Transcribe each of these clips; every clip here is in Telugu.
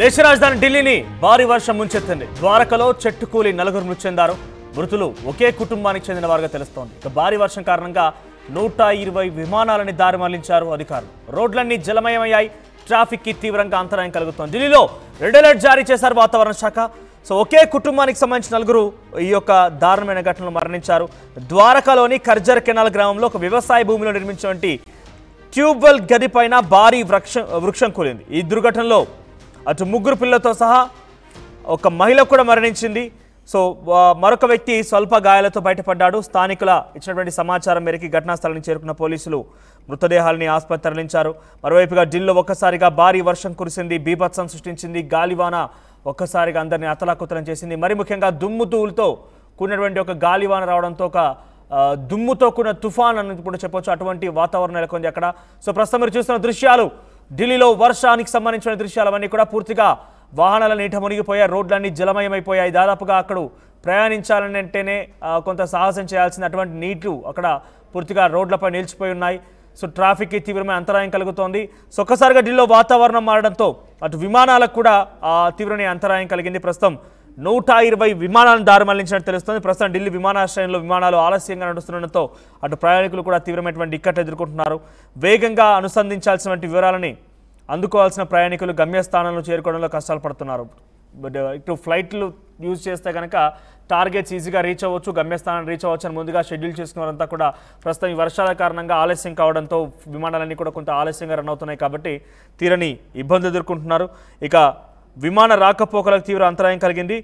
దేశ రాజధాని ఢిల్లీని భారీ వర్షం ముంచెత్తింది. ద్వారకలో చెట్టు కూలి నలుగురు మృతి చెందారు. మృతులు ఒకే కుటుంబానికి చెందిన వారుగా తెలుస్తోంది. ఇక భారీ వర్షం కారణంగా 120 విమానాలని దారి మళ్లించారు అధికారులు. రోడ్లన్నీ జలమయమయ్యాయి. ట్రాఫిక్ కి తీవ్రంగా అంతరాయం కలుగుతోంది. ఢిల్లీలో రెడ్ అలర్ట్ జారీ చేశారు వాతావరణ శాఖ. ఒకే కుటుంబానికి సంబంధించిన నలుగురు ఈ యొక్క దారుణమైన ఘటనలో మరణించారు. ద్వారకలోని కర్జర్ కెనాల్ గ్రామంలో ఒక వ్యవసాయ భూమిలో నిర్మించినటువంటి ట్యూబ్వెల్ గది పైన భారీ వృక్షం కూలింది. ఈ దుర్ఘటనలో అటు ముగ్గురు పిల్లలతో సహా ఒక మహిళ కూడా మరణించింది. మరొక వ్యక్తి స్వల్ప గాయాలతో బయటపడ్డాడు. స్థానికుల ఇచ్చినటువంటి సమాచారం మేరకు ఘటనా స్థలానికి చేరుకున్న పోలీసులు మృతదేహాలని ఆసుపత్రి తరలించారు. మరోవైపుగా ఢిల్లీలో ఒక్కసారిగా భారీ వర్షం కురిసింది. బీభత్సం సృష్టించింది. గాలివాన ఒక్కసారిగా అందరినీ అతలాకుతలం చేసింది. మరి ముఖ్యంగా దుమ్ముతో కూడినటువంటి ఒక గాలివాన రావడంతో ఒక దుమ్ముతో కూడిన తుఫాన్ అనేది కూడా చెప్పొచ్చు. అటువంటి వాతావరణం నెలకొంది అక్కడ. ప్రస్తుతం మీరు చూస్తున్న దృశ్యాలు ఢిల్లీలో వర్షానికి సంబంధించిన దృశ్యాలు అవన్నీ కూడా పూర్తిగా వాహనాల నీట మునిగిపోయాయి. రోడ్లన్నీ జలమయమైపోయాయి. దాదాపుగా అక్కడ ప్రయాణించాలని అంటేనే కొంత సాహసం చేయాల్సిన అటువంటి నీళ్లు అక్కడ పూర్తిగా రోడ్లపై నిలిచిపోయి ఉన్నాయి. ట్రాఫిక్కి తీవ్రమైన అంతరాయం కలుగుతోంది. ఒక్కసారిగా ఢిల్లీలో వాతావరణం మారడంతో అటు విమానాలకు కూడా తీవ్రమైన అంతరాయం కలిగింది. ప్రస్తుతం 120 విమానాలను దారి మళ్లించినట్టు తెలుస్తుంది. ప్రస్తుతం ఢిల్లీ విమానాశ్రయంలో విమానాలు ఆలస్యంగా నడుస్తుండటంతో అటు ప్రయాణికులు కూడా తీవ్రమైనటువంటి ఇక్కట్లు ఎదుర్కొంటున్నారు. వేగంగా అనుసంధించాల్సినటువంటి వివరాలని అందుకోవాల్సిన ప్రయాణికులు గమ్యస్థానంలో చేరుకోవడంలో కష్టాలు పడుతున్నారు. ఇటు ఫ్లైట్లు యూజ్ చేస్తే కనుక టార్గెట్స్ ఈజీగా రీచ్ అవ్వచ్చు, గమ్యస్థానం రీచ్ అవ్వచ్చు అని ముందుగా షెడ్యూల్ చేసుకున్నారంతా కూడా ప్రస్తుతం ఈ వర్షాల కారణంగా ఆలస్యం కావడంతో విమానాలన్నీ కూడా కొంత ఆలస్యంగా రన్ అవుతున్నాయి కాబట్టి తీరని ఇబ్బందులు ఎదుర్కొంటున్నారు. ఇక విమాన రాకపోకలకు తీవ్ర అంతరాయం కలిగింది.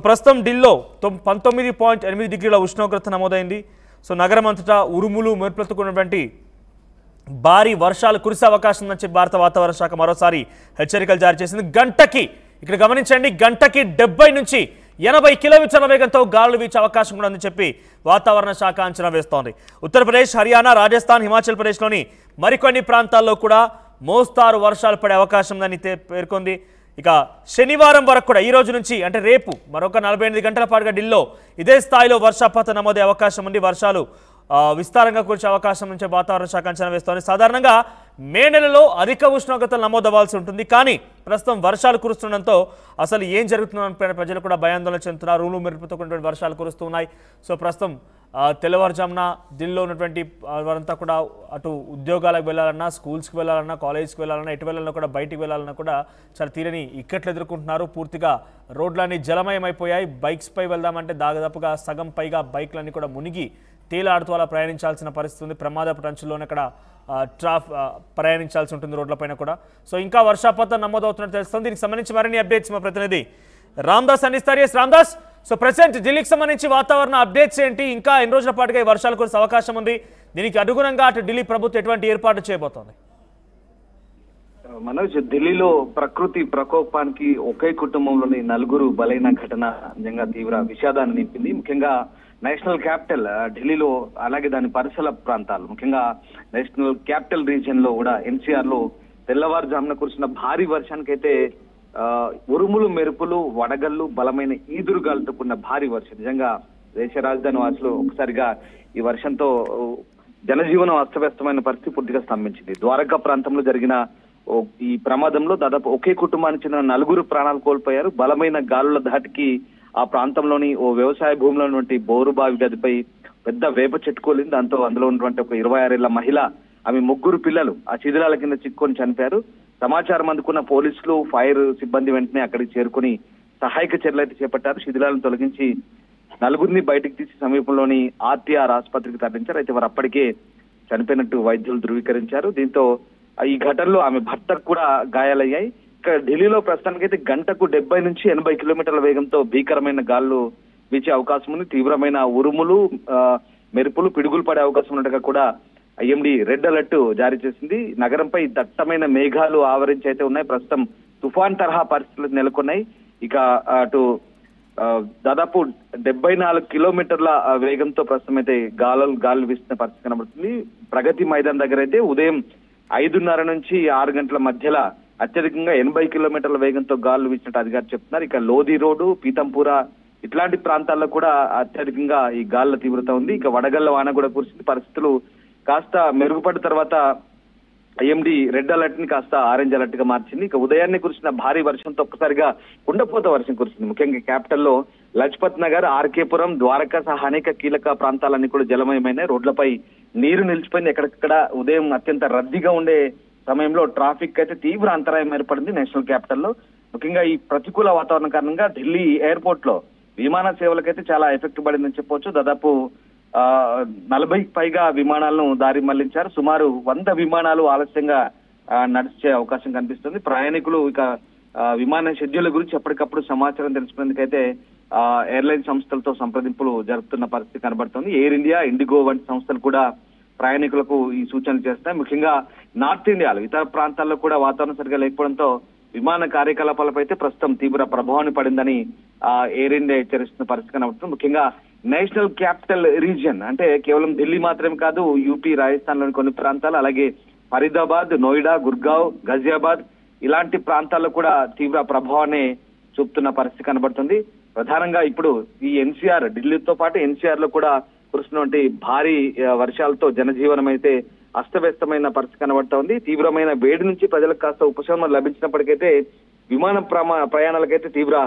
ప్రస్తుతం ఢిల్లీలో 19.8 డిగ్రీల ఉష్ణోగ్రత నమోదైంది. నగరం అంతటా ఉరుములు మెరుపులతో కూడినటువంటి భారీ వర్షాలు కురిసే అవకాశం ఉందని చెప్పి భారత వాతావరణ శాఖ మరోసారి హెచ్చరికలు జారీ చేసింది. గంటకి ఇక్కడ గమనించండి, గంటకి 70 నుంచి 80 కిలోమీటర్ల వేగంతో గాలులు వీచే అవకాశం కూడా ఉందని చెప్పి వాతావరణ శాఖ అంచనా వేస్తోంది. ఉత్తరప్రదేశ్, హర్యానా, రాజస్థాన్, హిమాచల్ ప్రదేశ్లోని మరికొన్ని ప్రాంతాల్లో కూడా మోస్తారు వర్షాలు పడే అవకాశం ఉందని పేర్కొంది. ఇక శనివారం వరకు కూడా ఈ రోజు నుంచి అంటే రేపు మరొక 48 గంటల పాటుగా ఢిల్లీలో ఇదే స్థాయిలో వర్షపాతం నమోదే అవకాశం ఉంది. వర్షాలు విస్తారంగా కురిసే అవకాశం నుంచి వాతావరణ శాఖ అంచనా వేస్తోంది. సాధారణంగా మే నెలలో అధిక ఉష్ణోగ్రతలు నమోదవ్వాల్సి ఉంటుంది. కానీ ప్రస్తుతం వర్షాలు కురుస్తుండడంతో అసలు ఏం జరుగుతుందని ప్రజలు కూడా భయాందోళన చెందుతున్నారు. రూలు మెరుపుతో కూడినటువంటి వర్షాలు కురుస్తున్నాయి. ప్రస్తుతం తెల్లవారుజామున ఢిల్లీలో ఉన్నటువంటి వారంతా కూడా అటు ఉద్యోగాలకు వెళ్ళాలన్నా, స్కూల్స్కి వెళ్ళాలన్నా, కాలేజ్కి వెళ్ళాలన్నా, ఎటు వెళ్ళాలన్నా కూడా బయటికి వెళ్ళాలన్నా కూడా చాలా తీరని ఇక్కట్లు ఎదుర్కొంటున్నారు. పూర్తిగా రోడ్లన్నీ జలమయమైపోయాయి. బైక్స్పై వెళ్దామంటే దాదాపుగా సగం పైగా బైక్లన్నీ కూడా మునిగి తేలాడుతూ అలా ప్రయాణించాల్సిన పరిస్థితి ఉంది. ప్రమాదపు అంచుల్లోనే అక్కడ ప్రయాణించాల్సి ఉంటుంది రోడ్లపైన కూడా. ఇంకా వర్షపాతం నమోదవుతున్నట్టు తెలుస్తుంది. దీనికి సంబంధించి మరిన్ని అప్డేట్స్ మా ప్రతినిధి రామ్దాస్ అందిస్తారు. ఎస్ రామ్దాస్, ప్రెసెంట్ ఢిల్లీకి సంబంధించి వాతావరణ అప్డేట్స్ ఏంటి? ఇంకా ఎన్ని రోజుల పాటుగా ఈ వర్షాలు కురిసే అవకాశం ఉంది? దీనికి అనుగుణంగా అటు ఢిల్లీ ప్రభుత్వం ఎటువంటి ఏర్పాటు చేయబోతోంది? మనోజ్, ఢిల్లీలో ప్రకృతి ప్రకోపానికి ఒకే కుటుంబంలోని నలుగురు బలైన ఘటన నిజంగా తీవ్ర విషాదాన్ని నింపింది. ముఖ్యంగా నేషనల్ క్యాపిటల్ ఢిల్లీలో, అలాగే దాని పరిసర ప్రాంతాలు, ముఖ్యంగా నేషనల్ క్యాపిటల్ రీజియన్ లో కూడా ఎన్సీఆర్ లో తెల్లవారుజామున కురిసిన భారీ వర్షానికైతే ఉరుములు, మెరుపులు, వడగళ్ళు, బలమైన ఈదురుగాలతో కూడిన భారీ వర్షం. నిజంగా దేశ రాజధాని వాసులు ఒకసారిగా ఈ వర్షంతో జనజీవనం అస్తవ్యస్తమైన పరిస్థితి పూర్తిగా స్తంభించింది. ద్వారకా ప్రాంతంలో జరిగిన ఈ ప్రమాదంలో దాదాపు ఒకే కుటుంబానికి చెందిన నలుగురు ప్రాణాలు కోల్పోయారు. బలమైన గాలుల ధాటికి ఆ ప్రాంతంలోని ఓ వ్యవసాయ భూమిలో ఉన్నటువంటి బోరుబావి గదిపై పెద్ద వేప చెట్టు కోలింది. దాంతో అందులో ఉన్నటువంటి ఒక 26 ఏళ్ల మహిళ, ఆమె ముగ్గురు పిల్లలు ఆ శిథిలాల కింద చిక్కుకొని చనిపోయారు. సమాచారం అందుకున్న పోలీసులు, ఫైర్ సిబ్బంది వెంటనే అక్కడికి చేరుకుని సహాయక చర్యలు అయితే చేపట్టారు. శిథిలాలను తొలగించి నలుగురిని బయటకు తీసి సమీపంలోని ఆర్టీఆర్ ఆసుపత్రికి తరలించారు. అయితే వారు అప్పటికే చనిపోయినట్టు వైద్యులు ధృవీకరించారు. దీంతో ఈ ఘటనలో ఆమె భర్తకు కూడా గాయాలయ్యాయి. ఇక్కడ ఢిల్లీలో ప్రస్తుతానికైతే గంటకు 70 నుంచి 80 కిలోమీటర్ల వేగంతో భీకరమైన గాలులు వీచే అవకాశం ఉంది. తీవ్రమైన ఉరుములు, మెరుపులు, పిడుగులు పడే అవకాశం ఉన్నట్టుగా కూడా ఐఎండీ రెడ్ అలర్ట్ జారీ చేసింది. నగరంపై దట్టమైన మేఘాలు ఆవరించి అయితే ఉన్నాయి. ప్రస్తుతం తుఫాన్ తరహా పరిస్థితులు నెలకొన్నాయి. ఇక అటు దాదాపు 74 కిలోమీటర్ల వేగంతో ప్రస్తుతం అయితే గాలులు వీస్తున్న పరిస్థితి కనబడుతుంది. ప్రగతి మైదాన్ దగ్గర అయితే ఉదయం 5:30 నుంచి 6 గంటల మధ్యలో అత్యధికంగా 80 కిలోమీటర్ల వేగంతో గాలులు వీచినట్టు అధికారులు చెప్తున్నారు. ఇక లోధి రోడ్డు, పీతంపూర ఇట్లాంటి ప్రాంతాల్లో కూడా అత్యధికంగా ఈ గాలుల తీవ్రత ఉంది. ఇక వడగళ్ల వాన కూడా కురిసింది. పరిస్థితులు కాస్త మెరుగుపడిన తర్వాత ఐఎండీ రెడ్ అలర్ట్ ని కాస్త ఆరెంజ్ అలర్ట్ గా మార్చింది. ఇక ఉదయాన్నే కురిసిన భారీ వర్షంతో ఒక్కసారిగా కుండపోత వర్షం కురిసింది. ముఖ్యంగా క్యాపిటల్లో లజ్పత్ నగర్, ఆర్కేపురం, ద్వారకా సహా అనేక కీలక ప్రాంతాలన్నీ కూడా జలమయమైనాయి. రోడ్లపై నీరు నిలిచిపోయింది. ఎక్కడెక్కడ ఉదయం అత్యంత రద్దీగా ఉండే సమయంలో ట్రాఫిక్ అయితే తీవ్ర అంతరాయం ఏర్పడింది నేషనల్ క్యాపిటల్లో. ముఖ్యంగా ఈ ప్రతికూల వాతావరణం కారణంగా ఢిల్లీ ఎయిర్పోర్ట్ లో విమాన సేవలకైతే చాలా ఎఫెక్ట్ పడిందని చెప్పొచ్చు. దాదాపు 40కి పైగా విమానాలను దారి మళ్లించారు. సుమారు 100 విమానాలు ఆలస్యంగా నడిచే అవకాశం కనిపిస్తుంది. ప్రయాణికులు ఇక విమాన షెడ్యూల్ గురించి ఎప్పటికప్పుడు సమాచారం తెలుసుకునేందుకైతే ఎయిర్లైన్ సంస్థలతో సంప్రదింపులు జరుపుతున్న పరిస్థితి కనబడుతుంది. ఎయిర్ ఇండియా, ఇండిగో వంటి సంస్థలు కూడా ప్రయాణికులకు ఈ సూచనలు చేస్తాయి. ముఖ్యంగా నార్త్ ఇండియాలో ఇతర ప్రాంతాల్లో కూడా వాతావరణం సరిగా లేకపోవడంతో విమాన కార్యకలాపాలపై అయితే ప్రస్తుతం తీవ్ర ప్రభావాన్ని పడిందని ఎయిర్ ఇండియా హెచ్చరిస్తున్న పరిస్థితి కనబడుతుంది. ముఖ్యంగా నేషనల్ క్యాపిటల్ రీజియన్ అంటే కేవలం ఢిల్లీ మాత్రమే కాదు, యూపీ, రాజస్థాన్ లోని కొన్ని ప్రాంతాలు, అలాగే ఫరీదాబాద్, నోయిడా, గుర్గావ్, గజియాబాద్ ఇలాంటి ప్రాంతాల్లో కూడా తీవ్ర ప్రభావాన్ని చూపుతున్న పరిస్థితి కనబడుతుంది. ప్రధానంగా ఇప్పుడు ఈ ఎన్సీఆర్, ఢిల్లీతో పాటు ఎన్సీఆర్ లో కూడా కురుస్తున్నటువంటి భారీ వర్షాలతో జనజీవనం అయితే అస్తవ్యస్తమైన పరిస్థితి కనబడుతోంది. తీవ్రమైన వేడి నుంచి ప్రజలకు కాస్త ఉపశమనం లభించినప్పటికైతే విమాన ప్రయాణాలకైతే తీవ్ర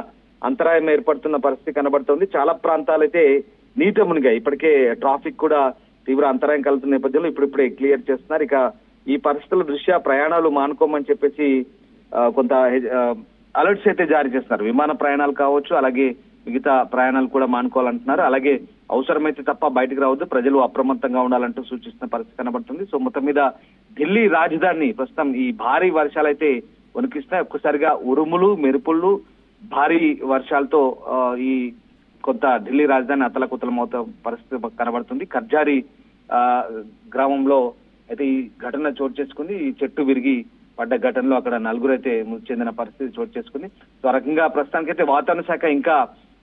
అంతరాయం ఏర్పడుతున్న పరిస్థితి కనబడుతోంది. చాలా ప్రాంతాలైతే నీట మునిగాయి. ఇప్పటికే ట్రాఫిక్ కూడా తీవ్ర అంతరాయం కలుగుతున్న నేపథ్యంలో ఇప్పుడిప్పుడే క్లియర్ చేస్తున్నారు. ఇక ఈ పరిస్థితుల దృష్ట్యా ప్రయాణాలు మానుకోమని చెప్పేసి కొంత అలర్ట్స్ అయితే జారీ చేస్తున్నారు. విమాన ప్రయాణాలు కావచ్చు, అలాగే మిగతా ప్రయాణాలు కూడా మానుకోవాలంటున్నారు. అలాగే అవసరమైతే తప్ప బయటకు రావద్దు, ప్రజలు అప్రమత్తంగా ఉండాలంటూ సూచిస్తున్న పరిస్థితి కనబడుతుంది. సో మొత్తం మీద ఢిల్లీ రాజధాని ప్రస్తుతం ఈ భారీ వర్షాలైతే వణికిస్తున్నాయి. ఒక్కసారిగా ఉరుములు, మెరుపులు, భారీ వర్షాలతో ఈ కొంత ఢిల్లీ రాజధాని అతలకుతలమవుతున్న పరిస్థితి కనబడుతుంది. కర్జారి గ్రామంలో అయితే ఈ ఘటన చోటు చేసుకుంది. ఈ చెట్టు విరిగి పడ్డ ఘటనలో అక్కడ 4 అయితే మృతి చెందిన పరిస్థితి చోటు చేసుకుంది. సో రకంగా ప్రస్తుతానికైతే వాతావరణ శాఖ ఇంకా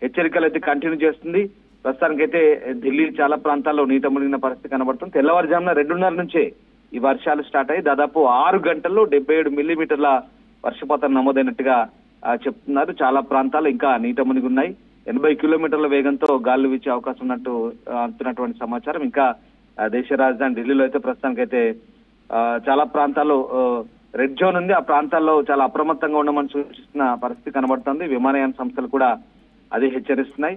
హెచ్చరికలు అయితే కంటిన్యూ చేస్తుంది. ప్రస్తుతానికైతే ఢిల్లీ చాలా ప్రాంతాల్లో నీట మునిగిన పరిస్థితి కనబడుతుంది. తెల్లవారుజామున 2:30 నుంచే ఈ వర్షాలు స్టార్ట్ అయ్యి దాదాపు 6 గంటల్లో 77 మిల్లీమీటర్ల వర్షపాతం నమోదైనట్టుగా చెప్తున్నారు. చాలా ప్రాంతాలు ఇంకా నీట మునిగి ఉన్నాయి. 80 కిలోమీటర్ల వేగంతో గాలులు వీచే అవకాశం ఉన్నట్టు అందుతున్నటువంటి సమాచారం. ఇంకా దేశ రాజధాని ఢిల్లీలో అయితే ప్రస్తుతానికైతే చాలా ప్రాంతాల్లో రెడ్ జోన్ ఉంది. ఆ ప్రాంతాల్లో చాలా అప్రమత్తంగా ఉండమని సూచిస్తున్న పరిస్థితి కనబడుతుంది. విమానయాన సంస్థలు కూడా అదే హెచ్చరిస్తున్నాయి.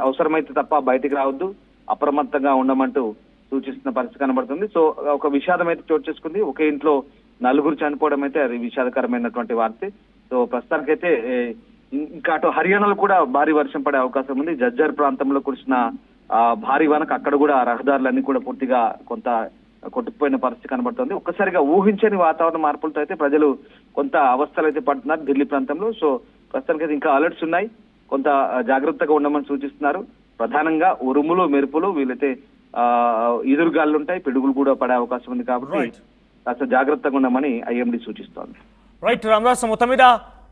అవసరమైతే తప్ప బయటికి రావద్దు, అప్రమత్తంగా ఉండమంటూ సూచిస్తున్న పరిస్థితి కనబడుతుంది. సో ఒక విషాదం అయితే చోటు చేసుకుంది. ఒకే ఇంట్లో 4 చనిపోవడం అయితే అది విషాదకరమైనటువంటి వార్తే. సో ప్రస్తుతానికైతే ఇంకా అటు హర్యానాలో కూడా భారీ వర్షం పడే అవకాశం ఉంది. జజ్జర్ ప్రాంతంలో కురిసిన భారీ వానకు అక్కడ కూడా రహదారులన్నీ కూడా పూర్తిగా కొంత కొట్టుకుపోయిన పరిస్థితి కనబడుతుంది. ఒక్కసారిగా ఊహించని వాతావరణ మార్పులతో అయితే ప్రజలు కొంత అవస్థలు అయితే పడుతున్నారు ఢిల్లీ ప్రాంతంలో. సో ప్రస్తుతానికి ఇంకా అలర్ట్స్ ఉన్నాయి, కొంత జాగ్రత్తగా ఉండమని సూచిస్తున్నారు. ప్రధానంగా ఉరుములు, మెరుపులు, వీలైతే ఈదురుగాలు ఉంటాయి, పిడుగులు కూడా పడే అవకాశం ఉంది. కాబట్టి కాస్త జాగ్రత్తగా ఉండమని ఐఎండీ సూచిస్తోంది. రైట్ రామదాస్, మొత్తం మీద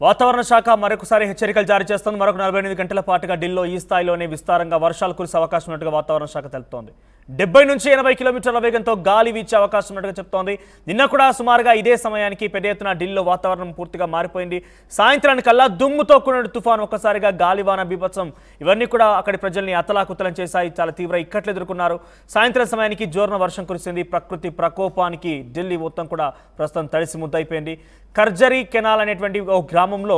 వాతావరణ శాఖ మరొకసారి హెచ్చరికలు జారీ చేస్తుంది. మరొక 48 గంటల పాటుగా ఢిల్లీలో ఈ స్థాయిలోనే విస్తారంగా వర్షాలు కురిసే అవకాశం ఉన్నట్టుగా వాతావరణ శాఖ తెలుపుతోంది. 70 నుంచి 80 కిలోమీటర్ల వేగంతో గాలి వీచే అవకాశం ఉన్నట్టుగా చెప్తోంది. నిన్న కూడా సుమారుగా ఇదే సమయానికి పెద్ద ఎత్తున ఢిల్లీలో వాతావరణం పూర్తిగా మారిపోయింది. సాయంత్రానికల్లా దుమ్ముతో కూడిన తుఫాను, ఒక్కసారిగా గాలివాన బీభత్సం ఇవన్నీ కూడా అక్కడి ప్రజల్ని అతలాకుతలం చేశాయి. చాలా తీవ్ర ఇక్కట్లు ఎదుర్కొన్నారు. సాయంత్రం సమయానికి జోరున వర్షం కురిసింది. ప్రకృతి ప్రకోపానికి ఢిల్లీ మొత్తం కూడా ప్రస్తుతం తడిసి ముద్దయిపోయింది. కర్జరీ కెనాల్ అనేటువంటి ఒక గ్రామంలో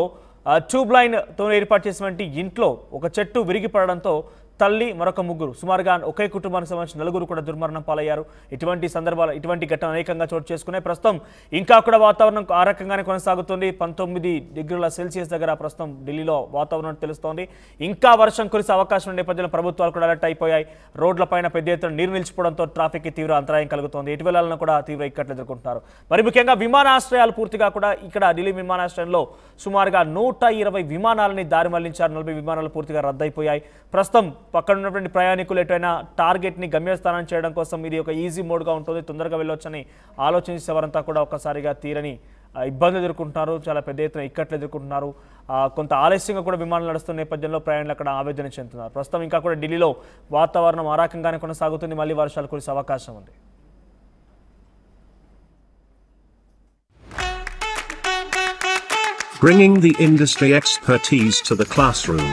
ట్యూబ్ లైన్తో ఏర్పాటు చేసినటువంటి ఇంట్లో ఒక చెట్టు విరిగిపడడంతో తల్లి, మరొక ముగ్గురు, సుమారుగా ఒకే కుటుంబానికి సంబంధించిన 4 కూడా దుర్మరణం పాలయ్యారు. ఇటువంటి సందర్భాలు, ఇటువంటి ఘటన అనేకంగా చోటు చేసుకున్నాయి. ప్రస్తుతం ఇంకా కూడా వాతావరణం ఆ రకంగానే కొనసాగుతుంది. 19 డిగ్రీల సెల్సియస్ దగ్గర ప్రస్తుతం ఢిల్లీలో వాతావరణం తెలుస్తోంది. ఇంకా వర్షం కురిసే అవకాశం ఉన్న నేపథ్యంలో ప్రభుత్వాలు కూడా అలర్ట్ అయిపోయాయి. రోడ్లపైన పెద్ద ఎత్తున నీరు నిలిచిపోవడంతో ట్రాఫిక్కి తీవ్ర అంతరాయం కలుగుతోంది. ఎటు వెళ్లాలన్నా కూడా తీవ్ర ఇక్కట్లు ఎదుర్కొంటున్నారు. మరి ముఖ్యంగా విమానాశ్రయాలు పూర్తిగా కూడా ఇక్కడ ఢిల్లీ విమానాశ్రయంలో సుమారుగా 120 విమానాలని దారి మళ్లించారు. 40 విమానాలు పూర్తిగా రద్దయిపోయాయి. ప్రస్తుతం పక్కన ఉన్నటువంటి ప్రయాణికులు ఎటైనా టార్గెట్ని గమ్యస్థానం చేయడం కోసం ఇది ఒక ఈజీ మోడ్గా ఉంటుంది, తొందరగా వెళ్ళొచ్చని ఆలోచించేవారంతా కూడా ఒక్కసారిగా తీరని ఇబ్బంది ఎదుర్కొంటున్నారు. చాలా పెద్ద ఎత్తున ఇక్కట్లు ఎదుర్కొంటున్నారు. కొంత ఆలస్యంగా కూడా విమానాలు నడుస్తున్న నేపథ్యంలో ప్రయాణికులు అక్కడ ఆవేదన చెందుతున్నారు. ప్రస్తుతం ఇంకా కూడా ఢిల్లీలో వాతావరణం ఆ రకంగానే కొనసాగుతుంది. మళ్ళీ వర్షాలు కురిసే అవకాశం ఉంది. Bringing the industry expertise to the classroom.